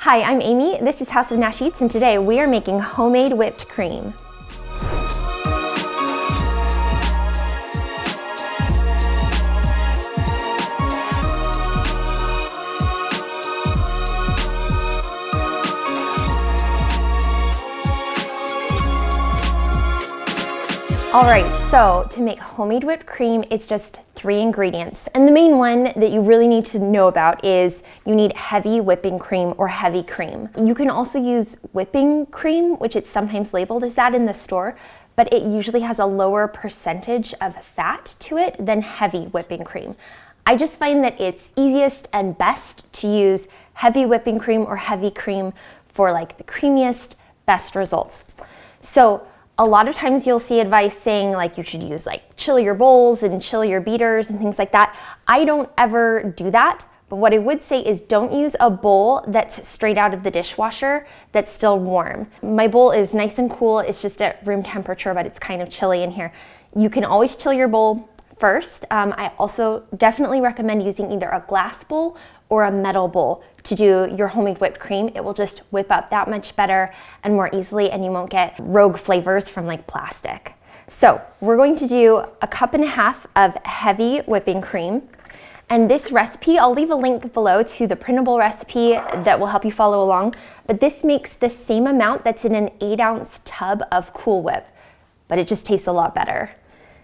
Hi, I'm Amy. This is House of Nash Eats, and today we are making homemade whipped cream. All right, so to make homemade whipped cream, it's just 3 ingredients. And the main one that you really need to know about is you need heavy whipping cream or heavy cream. You can also use whipping cream, which it's sometimes labeled as that in the store, but it usually has a lower percentage of fat to it than heavy whipping cream. I just find that it's easiest and best to use heavy whipping cream or heavy cream for like the creamiest, best results. So a lot of times you'll see advice saying like you should use like chill your bowls and chill your beaters and things like that. I don't ever do that, but what I would say is don't use a bowl that's straight out of the dishwasher that's still warm. My bowl is nice and cool, it's just at room temperature, but it's kind of chilly in here. You can always chill your bowl first. I also definitely recommend using either a glass bowl or a metal bowl to do your homemade whipped cream. It will just whip up that much better and more easily, and you won't get rogue flavors from like plastic. So we're going to do 1.5 cups of heavy whipping cream. And this recipe, I'll leave a link below to the printable recipe that will help you follow along, but this makes the same amount that's in an 8-ounce tub of Cool Whip, but it just tastes a lot better.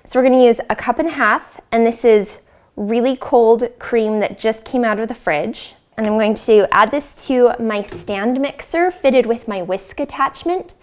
So we're gonna use 1.5 cups, and this is really cold cream that just came out of the fridge. And I'm going to add this to my stand mixer fitted with my whisk attachment.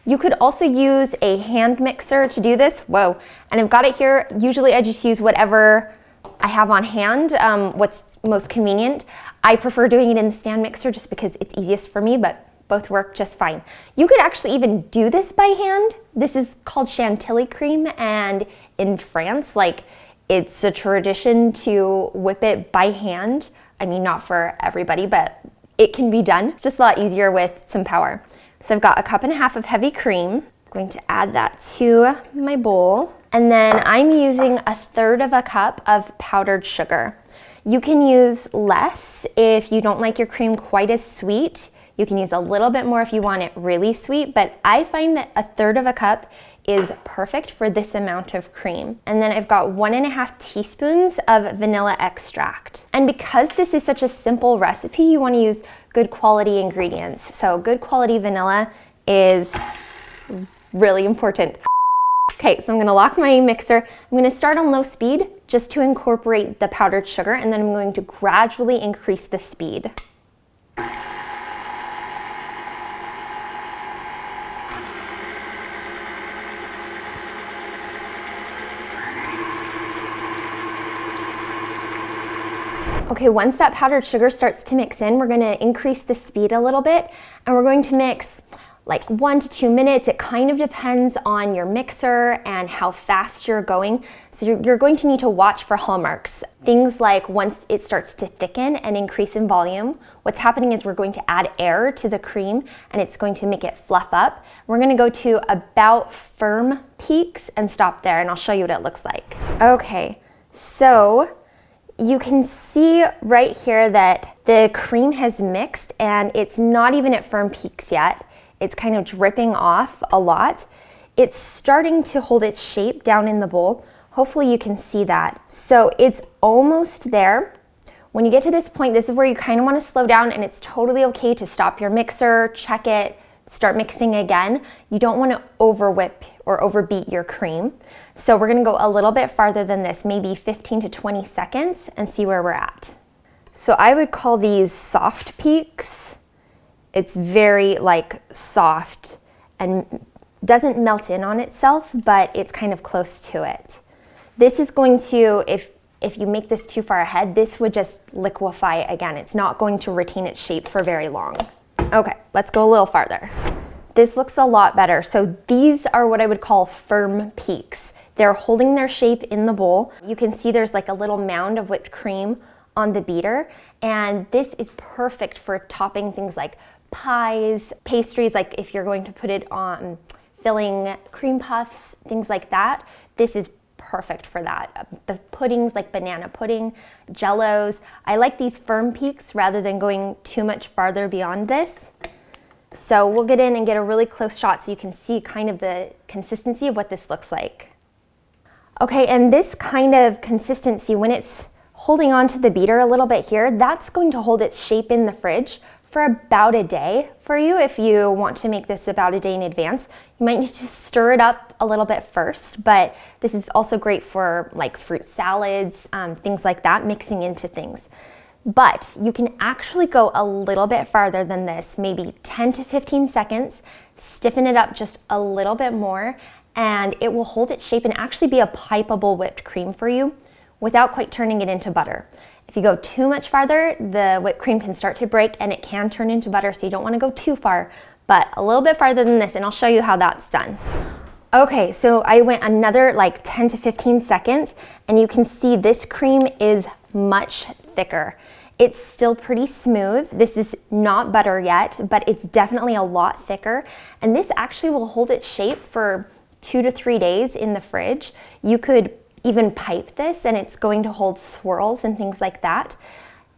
You could also use a hand mixer to do this. Whoa, and I've got it here. Usually I just use whatever I have on hand, what's most convenient. I prefer doing it in the stand mixer just because it's easiest for me, but both work just fine. You could actually even do this by hand. This is called chantilly cream, and in France, like, it's a tradition to whip it by hand. I mean, not for everybody, but it can be done. It's just a lot easier with some power. So I've got 1.5 cups of heavy cream. I'm going to add that to my bowl. And then I'm using 1/3 cup of powdered sugar. You can use less if you don't like your cream quite as sweet. You can use a little bit more if you want it really sweet, but I find that 1/3 cup is perfect for this amount of cream. And then I've got 1.5 teaspoons of vanilla extract. And because this is such a simple recipe, you want to use good quality ingredients. So good quality vanilla is really important. Okay, so I'm gonna lock my mixer. I'm gonna start on low speed just to incorporate the powdered sugar, and then I'm going to gradually increase the speed. Okay, once that powdered sugar starts to mix in, we're gonna increase the speed a little bit, and we're going to mix like 1 to 2 minutes. It kind of depends on your mixer and how fast you're going. So you're going to need to watch for hallmarks. Things like once it starts to thicken and increase in volume, what's happening is we're going to add air to the cream and it's going to make it fluff up. We're gonna go to about firm peaks and stop there, and I'll show you what it looks like. Okay, so you can see right here that the cream has mixed and it's not even at firm peaks yet. It's kind of dripping off a lot. It's starting to hold its shape down in the bowl. Hopefully you can see that. So it's almost there. When you get to this point, this is where you kind of want to slow down, and it's totally okay to stop your mixer, check it, start mixing again. You don't want to over whip or overbeat your cream. So we're gonna go a little bit farther than this, maybe 15 to 20 seconds, and see where we're at. So I would call these soft peaks. It's very like soft and doesn't melt in on itself, but it's kind of close to it. This is going to, if you make this too far ahead, this would just liquefy again. It's not going to retain its shape for very long. Okay, let's go a little farther. This looks a lot better. So these are what I would call firm peaks. They're holding their shape in the bowl. You can see there's like a little mound of whipped cream on the beater, and this is perfect for topping things like pies, pastries, like if you're going to put it on filling cream puffs, things like that. This is perfect for that. The puddings like banana pudding, jellos. I like these firm peaks rather than going too much farther beyond this. So we'll get in and get a really close shot so you can see kind of the consistency of what this looks like. Okay, and this kind of consistency, when it's holding on to the beater a little bit here, that's going to hold its shape in the fridge for about a day for you. If you want to make this about a day in advance, you might need to stir it up a little bit first, but this is also great for like fruit salads, things like that, mixing into things. But you can actually go a little bit farther than this, maybe 10 to 15 seconds, stiffen it up just a little bit more, and it will hold its shape and actually be a pipeable whipped cream for you without quite turning it into butter. If you go too much farther, the whipped cream can start to break and it can turn into butter, so you don't want to go too far, but a little bit farther than this, and I'll show you how that's done. Okay, so I went another like 10 to 15 seconds, and you can see this cream is much thicker. It's still pretty smooth. This is not butter yet, but it's definitely a lot thicker, and this actually will hold its shape for 2 to 3 days in the fridge. You could even pipe this and it's going to hold swirls and things like that.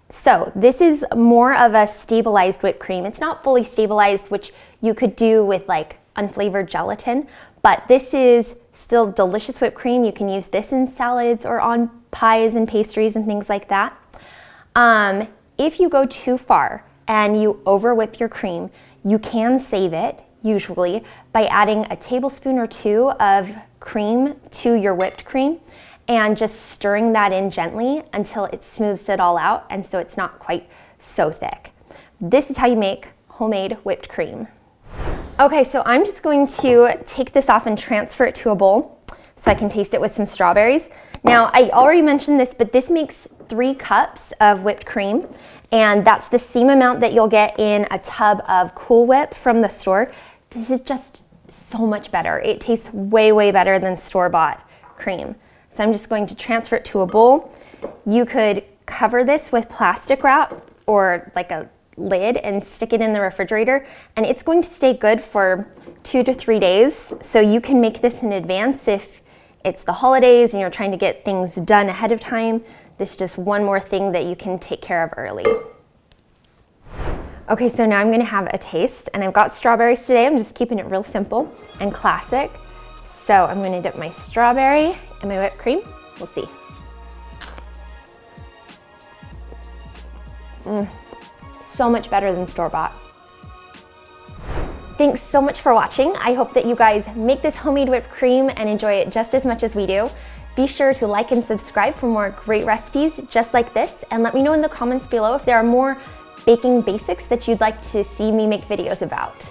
So this is more of a stabilized whipped cream. It's not fully stabilized, which you could do with like unflavored gelatin, but this is still delicious whipped cream. You can use this in salads or on pies and pastries and things like that. If you go too far and you over whip your cream, you can save it usually by adding a tablespoon or 2 of cream to your whipped cream and just stirring that in gently until it smooths it all out, and so it's not quite so thick. This is how you make homemade whipped cream. Okay, so I'm just going to take this off and transfer it to a bowl so I can taste it with some strawberries. Now, I already mentioned this, but this makes 3 cups of whipped cream, and that's the same amount that you'll get in a tub of Cool Whip from the store. This is just so much better. It tastes way, way better than store-bought cream. So I'm just going to transfer it to a bowl. You could cover this with plastic wrap or like a lid and stick it in the refrigerator, and it's going to stay good for 2 to 3 days. So you can make this in advance if it's the holidays and you're trying to get things done ahead of time. This is just one more thing that you can take care of early. Okay, so now I'm gonna have a taste, and I've got strawberries today. I'm just keeping it real simple and classic. So I'm gonna dip my strawberry in my whipped cream. We'll see. So much better than store-bought. Thanks so much for watching. I hope that you guys make this homemade whipped cream and enjoy it just as much as we do. Be sure to like and subscribe for more great recipes just like this, and let me know in the comments below if there are more baking basics that you'd like to see me make videos about.